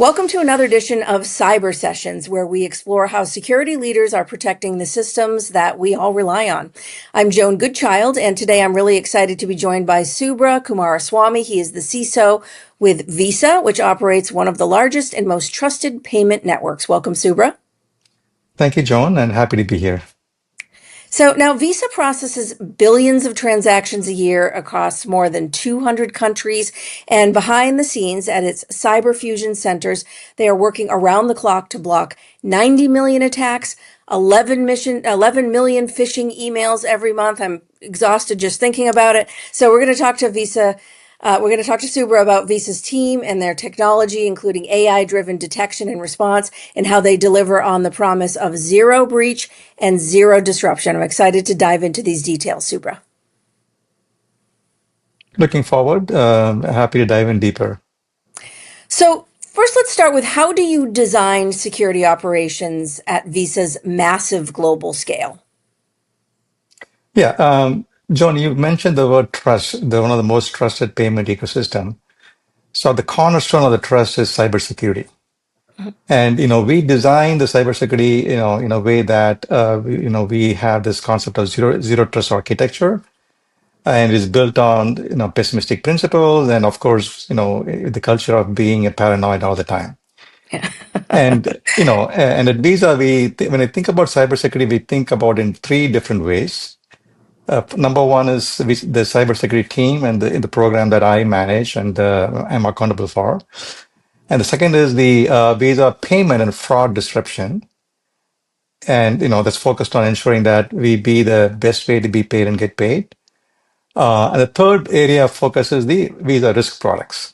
Welcome to another edition of Cyber Sessions, where we explore how security leaders are protecting the systems that we all rely on. I'm Joan Goodchild, and today I'm really excited to be joined by Subra Kumaraswamy. He is the CISO with Visa, which operates one of the largest and most trusted payment networks. Welcome, Subra. Thank you, Joan, and happy to be here. So now Visa processes billions of transactions a year across more than 200 countries. And behind the scenes at its cyber fusion centers, they are working around the clock to block 90 million attacks, 11 million phishing emails every month. I'm exhausted just thinking about it. So we're going to talk to Visa. We're going to talk to Subra about Visa's team and their technology, including AI-driven detection and response, and how they deliver on the promise of zero breach and zero disruption. I'm excited to dive into these details, Subra. Looking forward. Happy to dive in deeper. So first, let's start with how do you design security operations at Visa's massive global scale? Yeah, Joan, you mentioned the word trust, one of the most trusted payment ecosystem. So the cornerstone of the trust is cybersecurity. And we design the cybersecurity, in a way that we have this concept of zero trust architecture, and it's built on pessimistic principles, and of course, the culture of being a paranoid all the time. And at Visa, when I think about cybersecurity, we think about in three different ways. Number one is the cybersecurity team and the program that I manage and I'm accountable for. And the second is the Visa payment and fraud disruption. And that's focused on ensuring that we be the best way to be paid and get paid. And the third area of focus is the Visa risk products.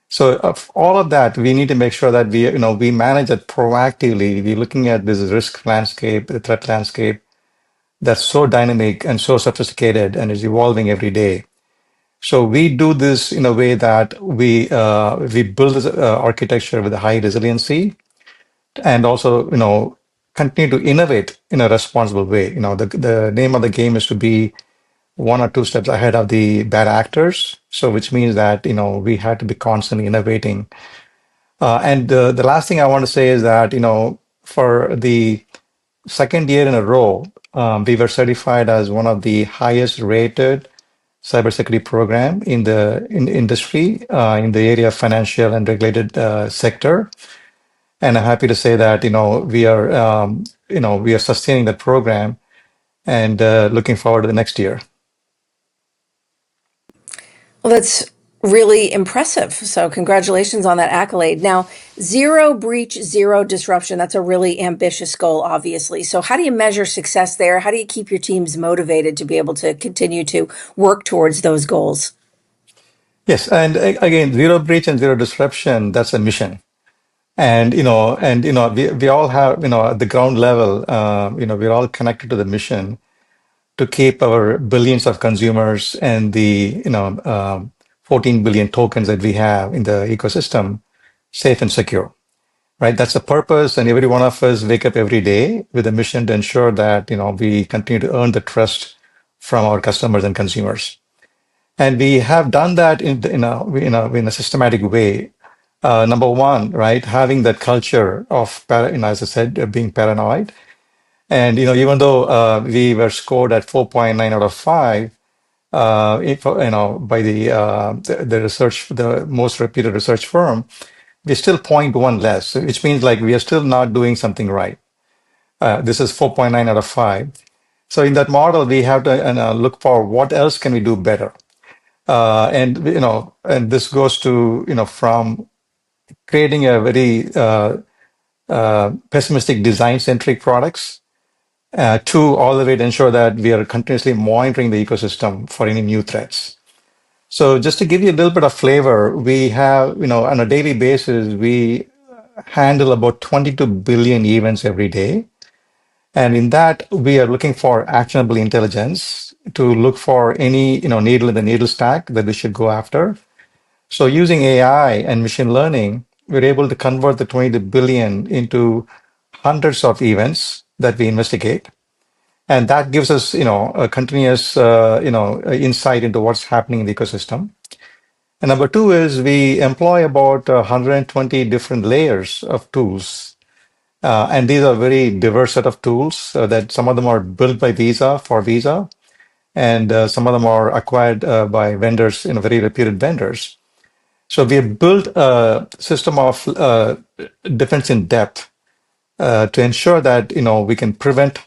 So of all of that, we need to make sure that we manage it proactively. We're looking at this risk landscape, the threat landscape that's so dynamic and so sophisticated and is evolving every day. So we do this in a way that we build this architecture with a high resiliency, and also continue to innovate in a responsible way. The name of the game is to be one or two steps ahead of the bad actors. So which means that we have to be constantly innovating. And the last thing I want to say is that for the second year in a row, we were certified as one of the highest rated cybersecurity program in the industry, in the area of financial and regulated sector. And I'm happy to say that we are sustaining that program and looking forward to the next year. Well, that's really impressive. So congratulations on that accolade. Now, zero breach, zero disruption, that's a really ambitious goal, obviously. So how do you measure success there? How do you keep your teams motivated to be able to continue to work towards those goals? Yes, and again, zero breach and zero disruption, that's a mission. And we all have at the ground level, we're all connected to the mission to keep our billions of consumers and the 14 billion tokens that we have in the ecosystem safe and secure, right? That's the purpose, and every one of us wake up every day with a mission to ensure that we continue to earn the trust from our customers and consumers. And we have done that in a systematic way. Number one, right, having that culture of, as I said, being paranoid. And even though we were scored at 4.9 out of 5, by the research, the most reputed research firm, we're still zero point 0.1 less, which means like we are still not doing something right. This is 4.9 out of 5. So in that model, we have to look for what else can we do better. And this goes to from creating a very pessimistic design-centric products to all the way to ensure that we are continuously monitoring the ecosystem for any new threats. So just to give you a little bit of flavor, we have, on a daily basis, we handle about 22 billion events every day. And in that, we are looking for actionable intelligence to look for any, needle in the needle stack that we should go after. So using AI and machine learning, we're able to convert the 22 billion into hundreds of events that we investigate. And that gives us, a continuous, insight into what's happening in the ecosystem. And number two is we employ about 120 different layers of tools. And these are very diverse set of tools that some of them are built by Visa for Visa, and some of them are acquired by vendors, very reputed vendors. So we have built a system of defense in depth to ensure that we can prevent,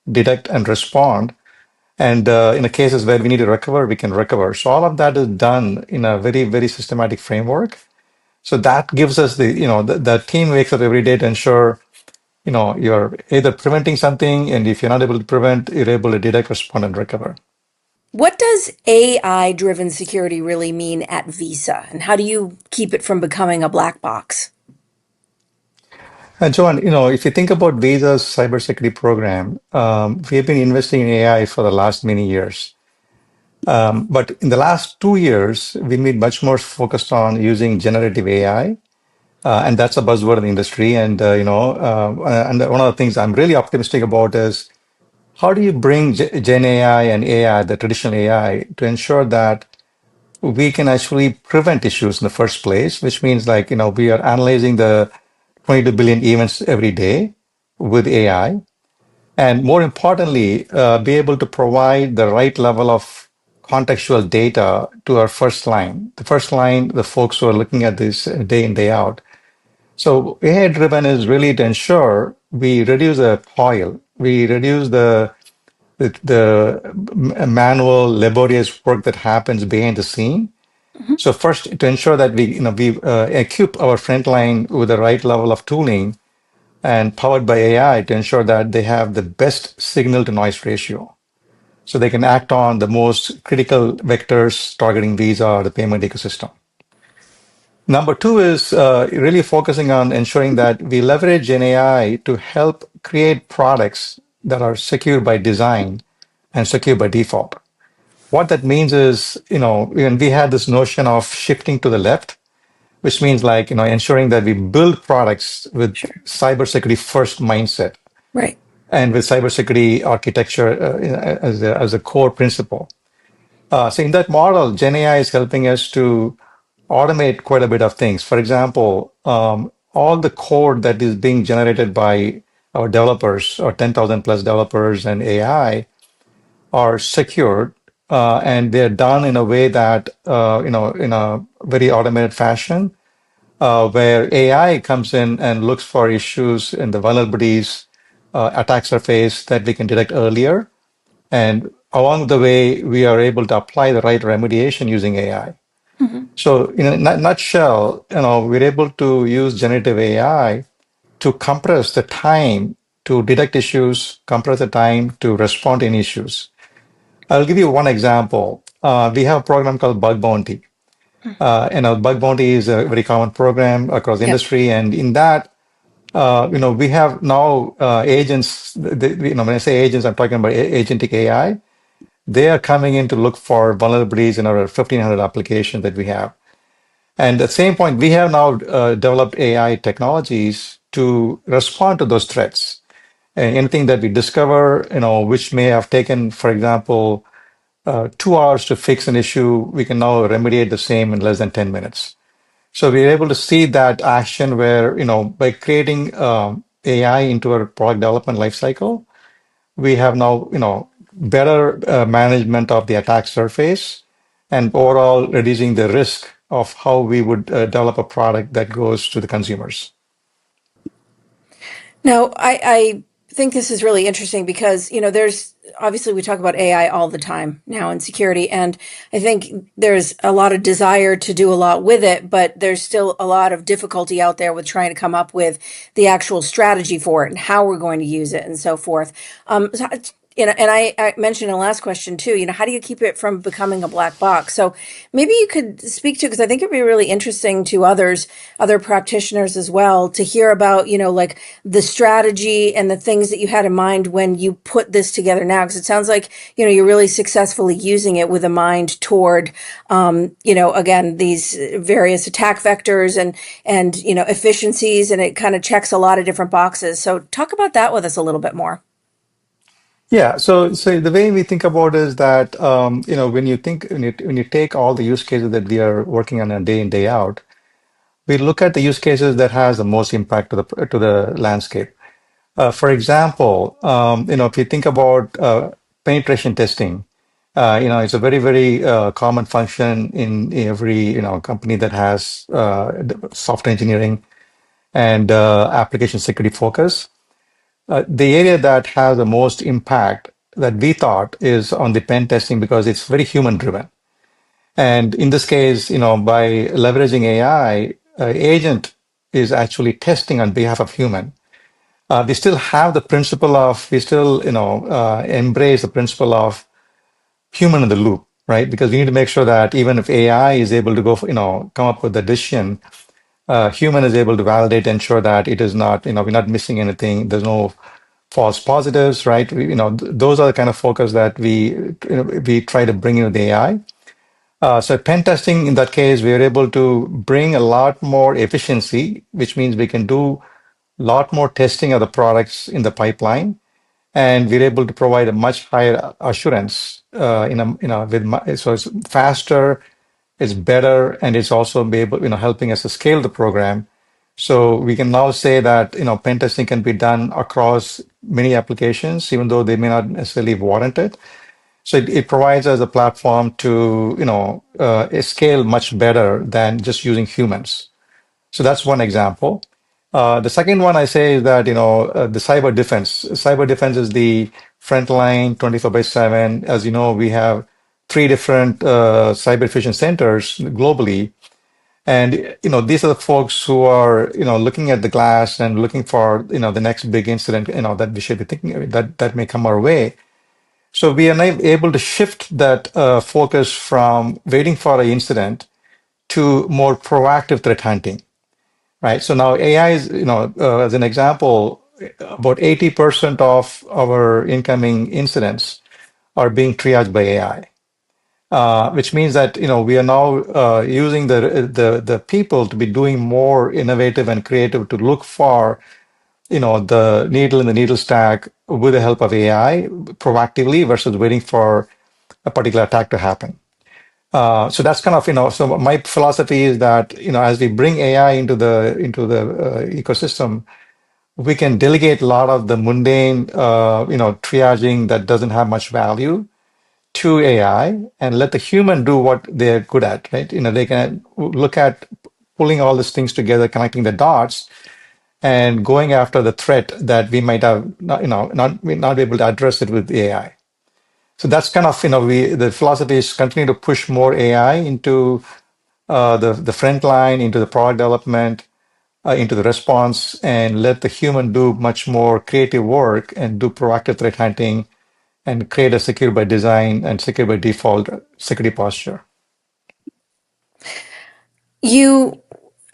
detect, and respond. And in the cases where we need to recover, we can recover. So all of that is done in a very, very systematic framework. So that gives us the team wakes up every day to ensure, you're either preventing something, and if you're not able to prevent, you're able to detect, respond, and recover. What does AI driven security really mean at Visa? And how do you keep it from becoming a black box? And Joan, if you think about Visa's cybersecurity program, we have been investing in AI for the last many years. But in the last 2 years, we made much more focused on using generative AI, and that's a buzzword in the industry. And one of the things I'm really optimistic about is how do you bring Gen AI and AI, the traditional AI, to ensure that we can actually prevent issues in the first place, which means like, we are analyzing the 22 billion events every day with AI. And more importantly, be able to provide the right level of contextual data to our first line. The first line, the folks who are looking at this day in, day out. So AI driven is really to ensure we reduce the toil, we reduce the manual, laborious work that happens behind the scene. Mhm. So first, to ensure that we equip our frontline with the right level of tooling and powered by AI to ensure that they have the best signal to noise ratio. So they can act on the most critical vectors targeting Visa or the payment ecosystem. Number two is really focusing on ensuring that we leverage Gen AI to help create products that are secure by design and secure by default. What that means is, when we had this notion of shifting to the left, which means like, ensuring that we build products with Sure. cybersecurity first mindset Right. and with cybersecurity architecture as a core principle. So in that model, Gen AI is helping us to automate quite a bit of things. For example, all the code that is being generated by our developers, or 10,000 plus developers and AI, are secured, and they're done in a way that, in a very automated fashion, where AI comes in and looks for issues in the vulnerabilities, attack surface that we can detect earlier. And along the way, we are able to apply the right remediation using AI. Mhm. So, in a nutshell, we're able to use generative AI to compress the time to detect issues, compress the time to respond to any issues. I'll give you one example. We have a program called Bug Bounty. Bug Bounty is a very common program across the Yep. industry, and in that, we have now agents. When I say agents, I'm talking about agentic AI. They are coming in to look for vulnerabilities in our 1,500 applications that we have. And at the same point, we have now developed AI technologies to respond to those threats. And anything that we discover, which may have taken, for example, 2 hours to fix an issue, we can now remediate the same in less than 10 minutes. So we're able to see that action where, by creating AI into our product development lifecycle, we have now, better management of the attack surface and overall reducing the risk of how we would develop a product that goes to the consumers. Now, I think this is really interesting because, there's obviously we talk about AI all the time now in security. And I think there's a lot of desire to do a lot with it, but there's still a lot of difficulty out there with trying to come up with the actual strategy for it and how we're going to use it and so forth. So, and I mentioned in the last question too, how do you keep it from becoming a black box? So maybe you could speak to, because I think it'd be really interesting to other practitioners as well, to hear about, like the strategy and the things that you had in mind when you put this together now. Because it sounds like, you're really successfully using it with a mind toward, again, these various attack vectors and, efficiencies, and it kind of checks a lot of different boxes. So talk about that with us a little bit more. Yeah, so the way we think about it is that when you take all the use cases that we are working on a day in day out, we look at the use cases that has the most impact to the landscape. For example, if you think about penetration testing, it's a very, very common function in every, company that has software engineering and application security focus. The area that has the most impact that we thought is on the pen testing because it's very human driven. And in this case, by leveraging AI, agent is actually testing on behalf of human. We still have the principle of, we still, embrace the principle of human in the loop, right? Because we need to make sure that even if AI is able to go, come up with the decision, human is able to validate, ensure that it is not, we're not missing anything. There's no false positives, right? Those are the kind of focus that we try to bring into the AI. So pen testing, in that case, we are able to bring a lot more efficiency, which means we can do a lot more testing of the products in the pipeline, and we're able to provide a much higher assurance. So it's faster, it's better, and it's also be able, helping us to scale the program. So we can now say that pen testing can be done across many applications, even though they may not necessarily warrant it. So it provides us a platform to scale much better than just using humans. So that's one example. The second one I say is that the cyber defense. Cyber defense is the front line 24 by 7. As you know, we have three different cyber efficient centers globally. And these are the folks who are looking at the glass and looking for the next big incident that we should be thinking of, that may come our way. So we are now able to shift that focus from waiting for an incident to more proactive threat hunting, right? So now AI is, as an example, about 80% of our incoming incidents are being triaged by AI, which means that we are now using the people to be doing more innovative and creative to look for the needle in the needle stack with the help of AI proactively versus waiting for a particular attack to happen. So that's kind of, so my philosophy is that, as we bring AI into the ecosystem, we can delegate a lot of the mundane, triaging that doesn't have much value to AI and let the human do what they're good at, right? They can look at pulling all these things together, connecting the dots, and going after the threat that we might have not be able to address it with AI. So that's kind of the philosophy is continue to push more AI into the front line, into the product development, into the response, and let the human do much more creative work and do proactive threat hunting and create a secure by design and secure by default security posture. You,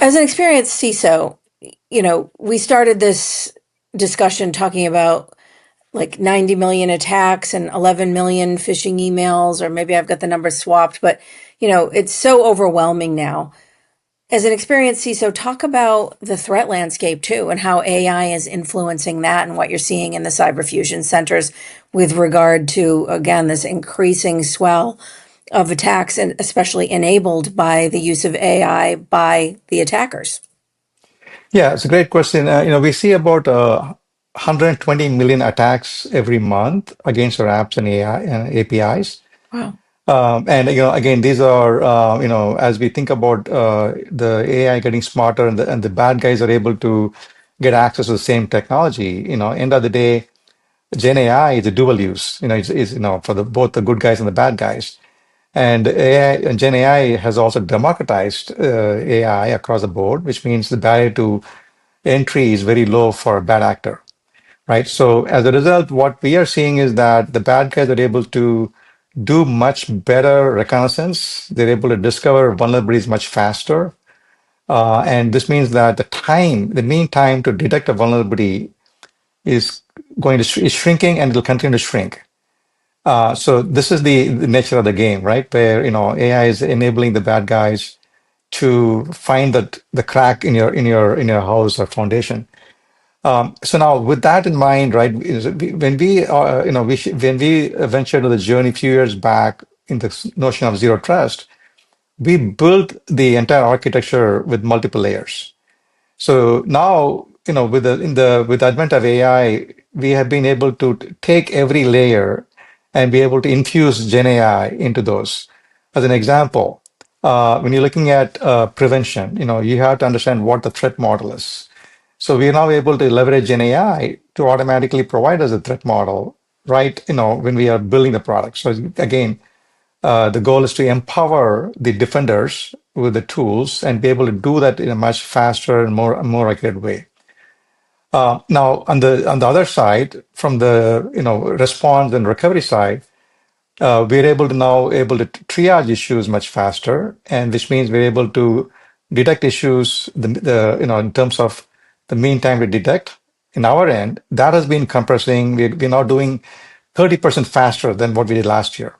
as an experienced CISO, we started this discussion talking about like 90 million attacks and 11 million phishing emails, or maybe I've got the numbers swapped, but it's so overwhelming now. As an experienced CISO, talk about the threat landscape too, and how AI is influencing that and what you're seeing in the cyber fusion centers with regard to, again, this increasing swell of attacks, and especially enabled by the use of AI by the attackers. Yeah, it's a great question. We see about 120 million attacks every month against our apps and AI and APIs. Wow. And again, these are as we think about the AI getting smarter and the bad guys are able to get access to the same technology. End of the day, Gen AI is a dual use. It's for both the good guys and the bad guys. And AI and Gen AI has also democratized AI across the board, which means the barrier to entry is very low for a bad actor, right? So as a result, what we are seeing is that the bad guys are able to do much better reconnaissance. They're able to discover vulnerabilities much faster. And this means that the mean time to detect a vulnerability is is shrinking and it'll continue to shrink. So this is the nature of the game, right? Where AI is enabling the bad guys to find the crack in your house or foundation. So now, with that in mind, right, when we when we ventured to the journey a few years back in the notion of zero trust, we built the entire architecture with multiple layers. So now, with the advent of AI, we have been able to take every layer and be able to infuse Gen AI into those. As an example, when you're looking at prevention, you have to understand what the threat model is. So we are now able to leverage Gen AI to automatically provide us a threat model, right? When we are building the product. So again, the goal is to empower the defenders with the tools and be able to do that in a much faster and more accurate way. Now, on the other side, from the response and recovery side, we're able to triage issues much faster, and which means we're able to detect issues in terms of the mean time to detect. In our end, that has been compressing. We're now doing 30% faster than what we did last year.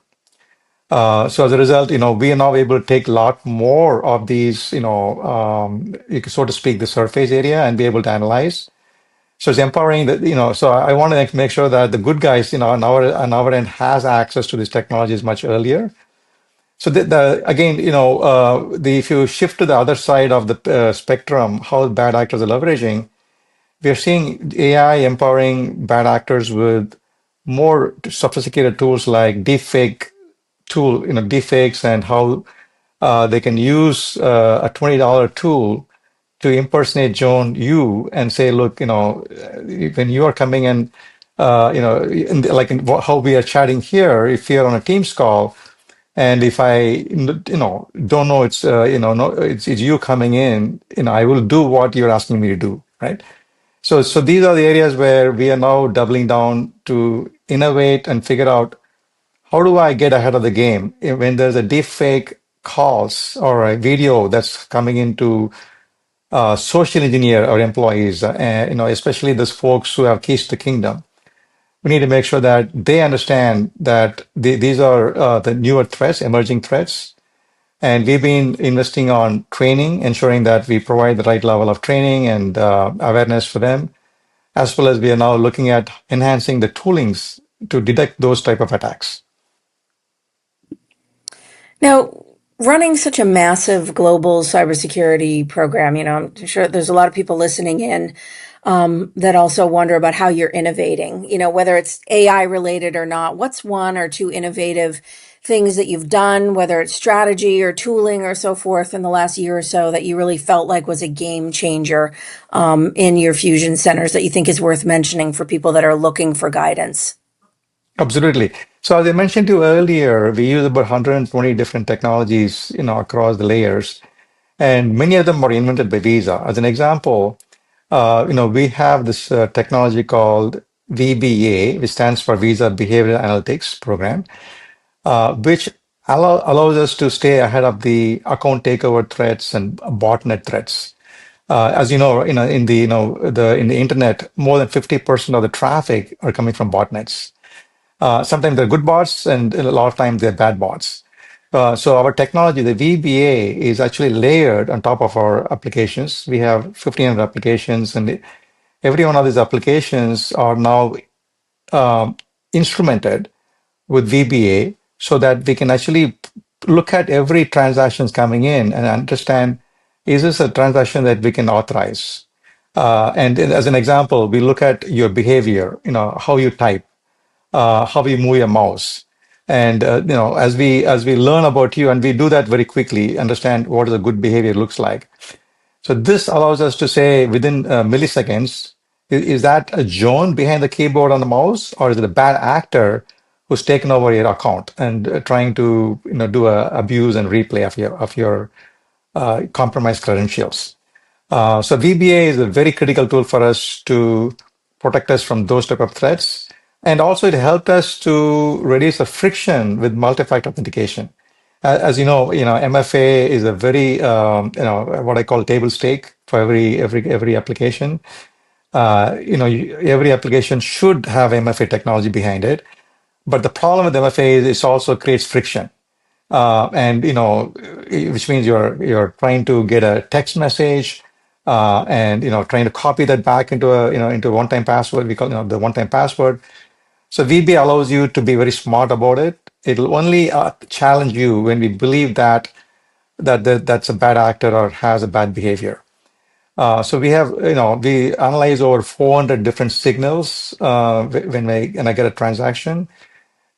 So as a result, we are now able to take a lot more of these, so to speak, the surface area and be able to analyze. So it's empowering that, so I want to make sure that the good guys, on our end has access to these technologies much earlier. So again, if you shift to the other side of the spectrum, how bad actors are leveraging, we are seeing AI empowering bad actors with more sophisticated tools like deepfakes and how they can use a $20 tool to impersonate Joan you and say, look, when you are coming in, how we are chatting here, if you're on a Teams call, and if I, don't know it's, no, it's you coming in, I will do what you're asking me to do, right? So these are the areas where we are now doubling down to innovate and figure out how do I get ahead of the game when there's a deep fake calls or a video that's coming into social engineer our employees, especially those folks who have keys to the kingdom. We need to make sure that they understand that these are the newer threats, emerging threats. And we've been investing on training, ensuring that we provide the right level of training and awareness for them, as well as we are now looking at enhancing the toolings to detect those type of attacks. Now, running such a massive global cybersecurity program, I'm sure there's a lot of people listening in that also wonder about how you're innovating, whether it's AI related or not. What's one or two innovative things that you've done, whether it's strategy or tooling or so forth in the last year or so that you really felt like was a game changer in your fusion centers that you think is worth mentioning for people that are looking for guidance? Absolutely. So as I mentioned to you earlier, we use about 120 different technologies, across the layers, and many of them were invented by Visa. As an example, we have this technology called VBA, which stands for Visa Behavioral Analytics Program, which allows us to stay ahead of the account takeover threats and botnet threats. As you know, in the in the internet, more than 50% of the traffic are coming from botnets. Sometimes they're good bots, and a lot of times they're bad bots. So our technology, the VBA, is actually layered on top of our applications. We have 1,500 applications, and every one of these applications are now instrumented with VBA so that we can actually look at every transactions coming in and understand, is this a transaction that we can authorize? And as an example, we look at your behavior, how you type, how you move your mouse. And as we learn about you, and we do that very quickly, understand what is a good behavior looks like. So this allows us to say within milliseconds, is that a Joan behind the keyboard on the mouse, or is it a bad actor who's taken over your account and trying to do a abuse and replay of your compromised credentials? So VBA is a very critical tool for us to protect us from those type of threats. And also it helped us to reduce the friction with multi-factor authentication. As MFA is a very, what I call table stake for every application. Every application should have MFA technology behind it. But the problem with MFA is it also creates friction. And which means you're trying to get a text message and trying to copy that back into a one-time password. We call the one-time password. So VB allows you to be very smart about it. It'll only challenge you when we believe that's a bad actor or has a bad behavior. So we analyze over 400 different signals when I get a transaction,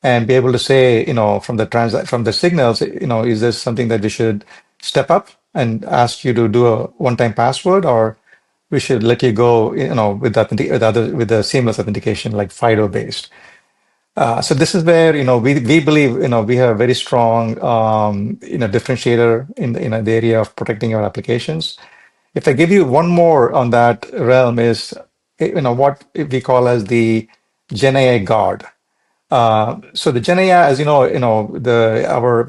and be able to say, from the signals, is this something that we should step up and ask you to do a one-time password, or we should let you go, with the seamless authentication like FIDO based. So this is where we believe we have a very strong differentiator in the area of protecting our applications. If I give you one more on that realm is what we call as the GenAI guard. So the GenAI, as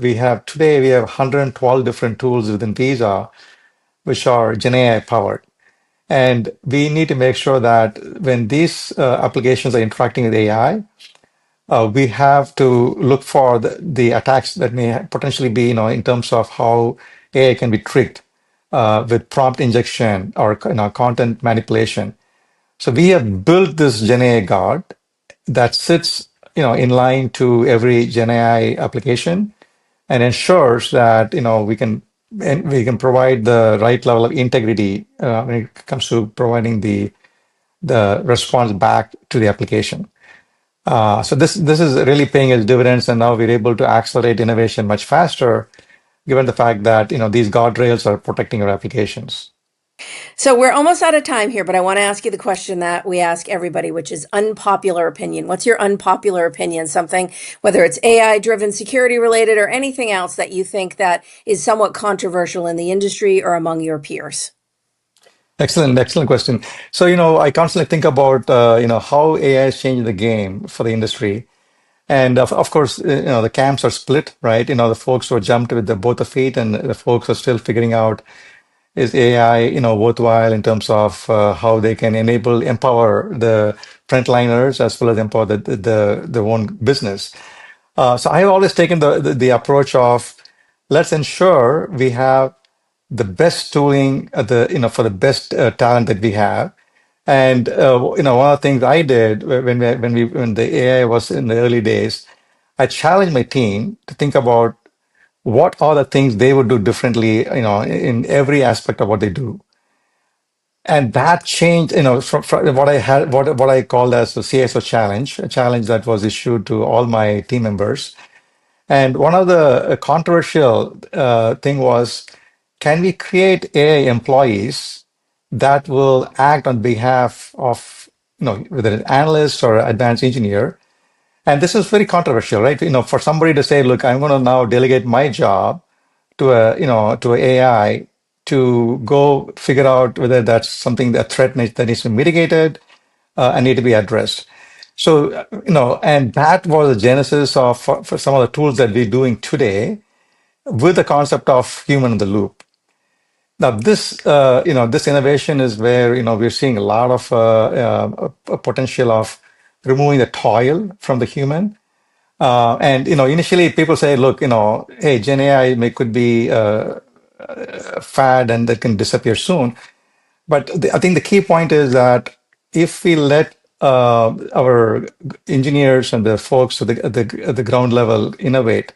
we have 112 different tools within Visa, which are GenAI powered. And we need to make sure that when these applications are interacting with AI, we have to look for the attacks that may potentially be, in terms of how AI can be tricked with prompt injection or content manipulation. So we have built this GenAI guard that sits, in line to every GenAI application and ensures that we can provide the right level of integrity when it comes to providing the response back to the application. So this is really paying its dividends, and now we're able to accelerate innovation much faster, given the fact that these guardrails are protecting our applications. So we're almost out of time here, but I want to ask you the question that we ask everybody, which is unpopular opinion. What's your unpopular opinion? Something, whether it's AI driven, security related, or anything else that you think that is somewhat controversial in the industry or among your peers? Excellent question. So I constantly think about how AI is changing the game for the industry. And of course, the camps are split, right? The folks who are jumped with both the feet, and the folks are still figuring out, is AI, worthwhile in terms of how they can empower the frontliners as well as empower the own business. So I have always taken the approach of, let's ensure we have the best tooling for the best talent that we have. And one of the things I did when the AI was in the early days, I challenged my team to think about what are the things they would do differently, in every aspect of what they do. And that changed, from what I had, what I called as the CSO challenge, a challenge that was issued to all my team members. And one of the controversial thing was, can we create AI employees that will act on behalf of, whether an analyst or advanced engineer? And this is very controversial, right? For somebody to say, look, I'm going to now delegate my job to a AI to go figure out whether that's something, that that needs to be mitigated and need to be addressed. So, and that was the genesis of for some of the tools that we're doing today, with the concept of human in the loop. Now, this innovation is where, we're seeing a lot of potential of removing the toil from the human. And, initially people say, look, hey, Gen AI could be a fad and that can disappear soon. But I think the key point is that if we let our engineers and the folks at the ground level innovate,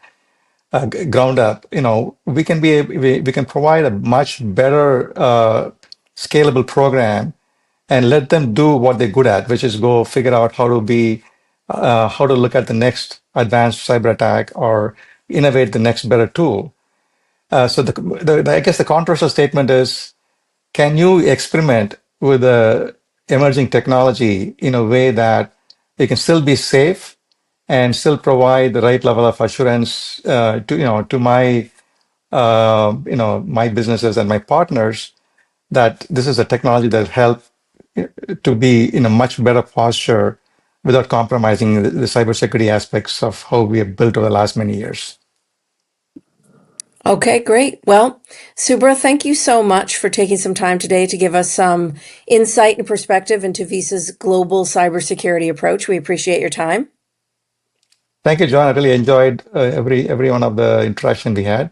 ground up, we can provide a much better scalable program and let them do what they're good at, which is go figure out how to look at the next advanced cyber attack or innovate the next better tool. So I guess the controversial statement is, can you experiment with the emerging technology in a way that it can still be safe and still provide the right level of assurance to my businesses and my partners, that this is a technology that help to be in a much better posture without compromising the cybersecurity aspects of how we have built over the last many years. Okay, great. Well, Subra, thank you so much for taking some time today to give us some insight and perspective into Visa's global cybersecurity approach. We appreciate your time. Thank you, John. I really enjoyed every one of the interaction we had.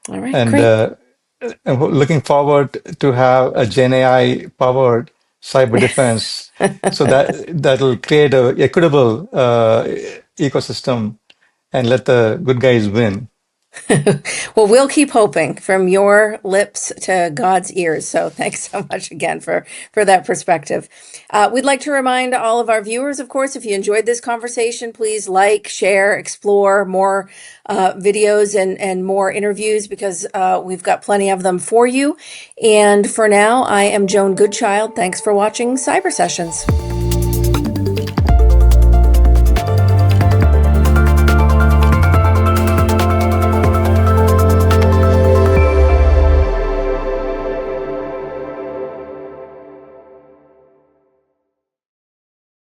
All right, And great. looking forward to have a Gen AI powered cyber defense, so that'll create a equitable ecosystem and let the good guys win. Well, we'll keep hoping from your lips to God's ears. So thanks so much again for that perspective. We'd like to remind all of our viewers, of course, if you enjoyed this conversation, please like, share, explore more videos and more interviews, because we've got plenty of them for you. And for now, I am Joan Goodchild. Thanks for watching Cyber Sessions.